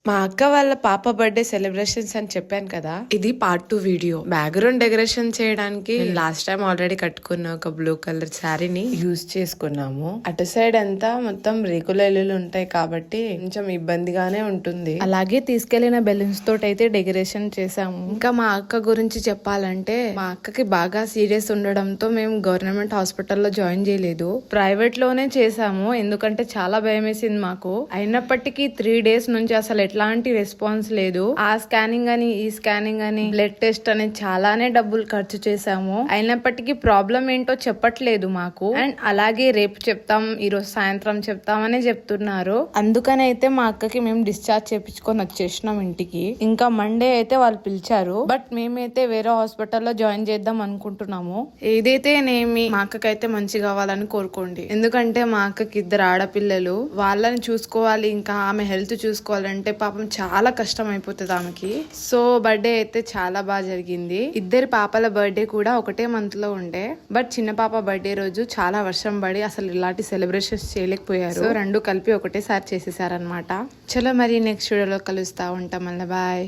మా అక్క వాళ్ళ పాప బర్త్డే సెలబ్రేషన్స్ అని చెప్పాను కదా, ఇది పార్ట్ 2 వీడియో. బ్యాక్గ్రౌండ్ డెకరేషన్ చేయడానికి లాస్ట్ టైం ఆల్రెడీ కట్టుకున్న ఒక బ్లూ కలర్ శారీని యూజ్ చేసుకున్నాము. అటు సైడ్ అంతా మొత్తం రేకుల ఇల్లులు ఉంటాయి కాబట్టి కొంచెం ఇబ్బందిగానే ఉంటుంది. అలాగే తీసుకెళ్లిన బెలూన్స్ తోటి అయితే డెకరేషన్ చేసాము. ఇంకా మా అక్క గురించి చెప్పాలంటే, మా అక్కకి బాగా సీరియస్ ఉండడంతో మేము గవర్నమెంట్ హాస్పిటల్లో జాయిన్ చేయలేదు, ప్రైవేట్ లోనే చేసాము. ఎందుకంటే చాలా భయం వేసింది మాకు. అయినప్పటికీ 3 days నుంచి అసలు ఎట్లాంటి రెస్పాన్స్ లేదు. ఆ స్కానింగ్ అని ఈ స్కానింగ్ అని బ్లడ్ టెస్ట్ అని చాలానే డబ్బులు ఖర్చు చేసాము. అయినప్పటికీ ప్రాబ్లం ఏంటో చెప్పట్లేదు మాకు. అండ్ అలాగే రేపు చెప్తాం, ఈ రోజు సాయంత్రం చెప్తామని చెప్తున్నారు. అందుకని అయితే మా అక్కకి మేము డిశ్చార్జ్ చేపించుకొని వచ్చేసినాం ఇంటికి. ఇంకా మండే అయితే వాళ్ళు పిలిచారు, బట్ మేమైతే వేరే హాస్పిటల్లో జాయిన్ చేద్దాం అనుకుంటున్నాము. ఏదైతే నేమి మా అక్కకైతే మంచి కావాలని కోరుకోండి. ఎందుకంటే మా అక్కకి 2 ఆడపిల్లలు, వాళ్ళని చూసుకోవాలి, ఇంకా ఆమె హెల్త్ చూసుకోవాలంటే పాపం చాలా కష్టం అయిపోతుంది ఆమెకి. సో బర్త్డే అయితే చాలా బాగా జరిగింది. 2 పాపల బర్త్డే కూడా ఒకటే మంత్ లో ఉండే, బట్ చిన్న పాప బర్త్డే రోజు చాలా వర్షం పడి అసలు ఇలాంటి సెలబ్రేషన్స్ చేయలేకపోయారు. సో 2 కలిపి ఒకటేసారి చేసేసారనమాట. చలో మరి నెక్స్ట్ వీడియోలో కలుస్తా ఉంటాం. మళ్ళీ బాయ్.